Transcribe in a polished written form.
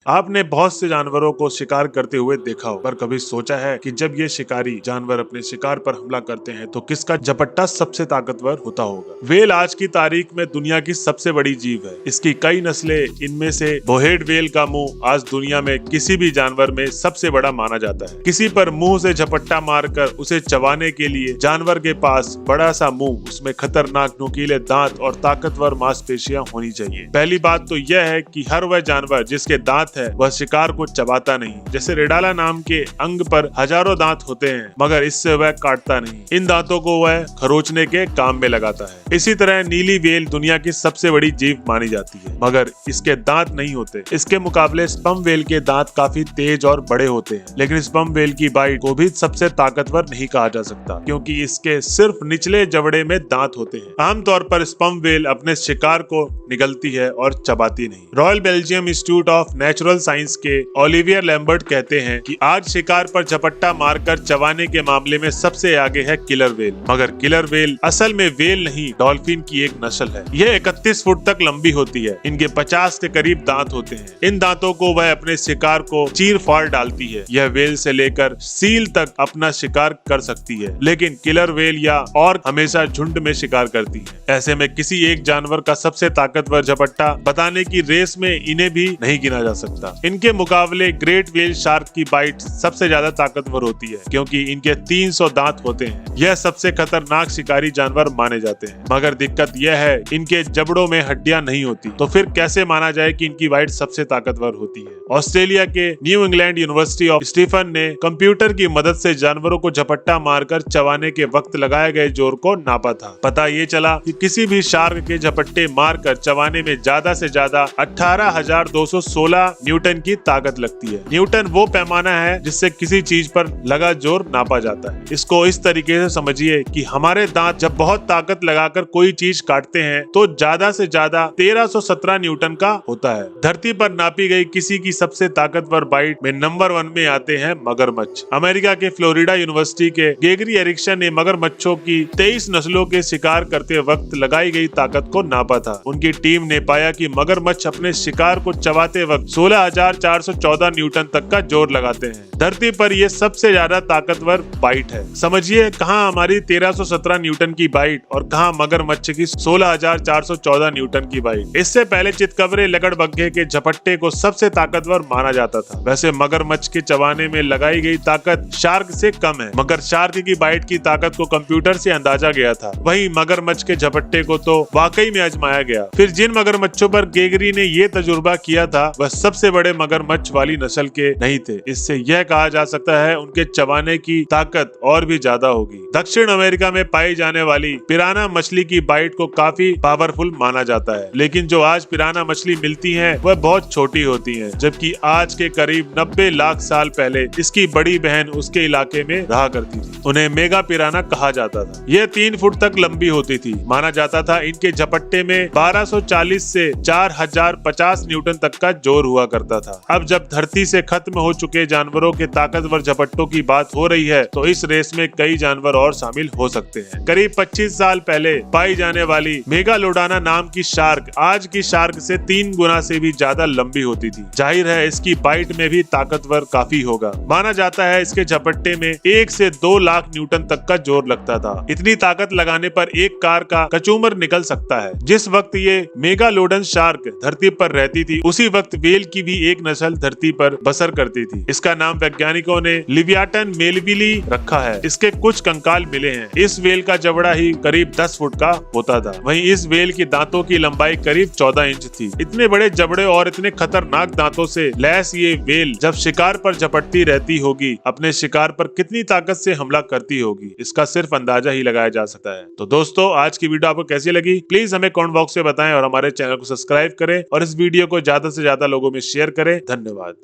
आपने बहुत से जानवरों को शिकार करते हुए देखा हो, पर कभी सोचा है कि जब ये शिकारी जानवर अपने शिकार पर हमला करते हैं तो किसका झपट्टा सबसे ताकतवर होता होगा। व्हेल आज की तारीख में दुनिया की सबसे बड़ी जीव है। इसकी कई नस्लें, इनमें से बोहेड व्हेल का मुंह आज दुनिया में किसी भी जानवर में सबसे बड़ा माना जाता है। किसी पर मुंह से झपट्टा मारकर उसे चबाने के लिए जानवर के पास बड़ा सा मुंह, उसमें खतरनाक नुकीले दांत और ताकतवर मांसपेशियां होनी चाहिए। पहली बात तो यह है कि हर वह जानवर जिसके दांत है वह शिकार को चबाता नहीं। जैसे रेडाला नाम के अंग पर हजारों दांत होते हैं, मगर इससे वह काटता नहीं। इन दांतों को वह खरोचने के काम में लगाता है। इसी तरह नीली व्हेल दुनिया की सबसे बड़ी जीव मानी जाती है, मगर इसके दांत नहीं होते। इसके मुकाबले स्पर्म व्हेल के दांत काफी तेज और बड़े होते हैं, लेकिन स्पर्म व्हेल की बाइट को भी सबसे ताकतवर नहीं कहा जा सकता, क्योंकि इसके सिर्फ निचले जबड़े में दांत होते हैं। आमतौर पर स्पर्म व्हेल अपने शिकार को निगलती है और चबाती नहीं। Royal Belgium institute of natural science के ओलिवियर लैम्बर्ट कहते हैं कि आज शिकार पर झपट्टा मारकर चबाने के मामले में सबसे आगे है किलर व्हेल। मगर किलर व्हेल असल में व्हेल नहीं, डॉल्फिन की एक नस्ल है। यह 31 फुट तक लंबी होती है। इनके 50 के करीब दांत होते हैं। इन दांतों को वह अपने शिकार को चीर फाड़ डालती है। यह व्हेल से लेकर सील तक अपना शिकार कर सकती है, लेकिन किलर व्हेल या और हमेशा झुंड में शिकार करती है। ऐसे में किसी एक जानवर का सबसे ताकतवर झपट्टा बताने की रेस में इन्हें भी नहीं गिना जा सकता। इनके मुकाबले ग्रेट व्हेल शार्क की बाइट सबसे ज्यादा ताकतवर होती है, क्योंकि इनके 300 दांत होते हैं। यह सबसे खतरनाक शिकारी जानवर माने जाते हैं, मगर दिक्कत यह है इनके जबड़ों में हड्डियां नहीं होती। तो फिर कैसे माना जाए कि इनकी बाइट सबसे ताकतवर होती है। ऑस्ट्रेलिया के new England university of Stephen ने कंप्यूटर की मदद से जानवरों को झपट्टा मारकर चबाने के वक्त लगाए गए जोर को नापा था। पता ये चला कि किसी भी शार्क के झपट्टे मारकर चबाने में ज्यादा से ज्यादा 18,216 न्यूटन की ताकत लगती है। न्यूटन वो पैमाना है जिससे किसी चीज पर लगा जोर नापा जाता है। इसको इस तरीके से समझिए कि हमारे दांत जब बहुत ताकत लगाकर कोई चीज काटते हैं तो ज्यादा से ज्यादा 1317 न्यूटन का होता है। धरती पर नापी गई किसी की सबसे ताकतवर बाइट में नंबर 1 में आते हैं मगरमच्छ। अमेरिका के फ्लोरिडा यूनिवर्सिटी के गेगरी एरिक्सन ने मगरमच्छों की 23 नस्लों के शिकार करते वक्त लगाई गई ताकत को नापा था। उनकी टीम ने पाया कि मगरमच्छ अपने शिकार को चबाते वक्त 16,414 न्यूटन तक का जोर लगाते हैं। धरती पर यह सबसे ज्यादा ताकतवर बाइट है। समझिए कहां हमारी 1317 न्यूटन की बाइट और कहां मगरमच्छ की 16,414 न्यूटन की बाइट। इससे पहले चितकबरे लकड़बग्घे के झपट्टे को सबसे ताकतवर माना जाता था। वैसे मगरमच्छ के चबाने में लगाई गई ताकत शार्क से कम है, मगर शार्क की बाइट की ताकत को कंप्यूटर से अंदाजा गया था। वहीं मगरमच्छ के झपट्टे को तो वाकई में आजमाया गया। फिर जिन मगरमच्छों पर गेगरी ने ये तजुर्बा किया था वह सबसे बड़े मगरमच्छ वाली नस्ल के नहीं थे। इससे यह कहा जा सकता है उनके चबाने की ताकत और भी ज्यादा होगी। दक्षिण अमेरिका में पाई जाने वाली पिराना मछली की बाइट को काफी पावरफुल माना जाता है, लेकिन जो आज पिराना मछली मिलती है वह बहुत छोटी होती है, जबकि आज के करीब 90 लाख साल पहले इसकी बड़ी बहन उसके इलाके में रहा करती थी। उन्हें मेगा पिराना कहा जाता था। यह 3 फुट तक लंबी होती थी। माना जाता था इनके झपट्टे में 1240 से 4050 न्यूटन तक का जोर हुआ करता था। अब जब धरती से खत्म हो चुके जानवरों के ताकतवर झपट्टों की बात हो रही है तो इस रेस में कई जानवर और शामिल हो सकते हैं। करीब 25 साल पहले पाई जाने वाली मेगालोडाना नाम की शार्क आज की शार्क से 3 गुना से भी ज्यादा लंबी होती थी। जाहिर है इसकी बाइट में भी ताकतवर काफी होगा। माना जाता है इसके झपट्टे में 1 से 2 लाख न्यूटन तक का जोर लगता था। इतनी ताकत लगाने पर एक कार का कचूमर निकल सकता है। जिस वक्त ये मेगालोडन शार्क धरती पर रहती थी उसी वक्त व्हेल की भी एक नस्ल धरती पर बसर करती थी। इसका नाम वैज्ञानिकों ने लिवियाटन मेलविली रखा है। इसके कुछ कंकाल मिले हैं। इस व्हेल का जबड़ा ही करीब 10 फुट का होता था। वहीं इस व्हेल की दांतों की लंबाई करीब 14 इंच थी। इतने बड़े जबड़े और इतने खतरनाक दांतों से लैस ये व्हेल जब शिकार पर झपटती रहती होगी, अपने शिकार पर कितनी ताकत से हमला करती होगी, इसका सिर्फ अंदाजा ही लगाया जा सकता है। तो दोस्तों आज की वीडियो आपको कैसी लगी प्लीज हमें कमेंट बॉक्स में बताएं और हमारे चैनल को सब्सक्राइब करें और इस वीडियो को ज्यादा से ज्यादा लोगों में शेयर करें। धन्यवाद।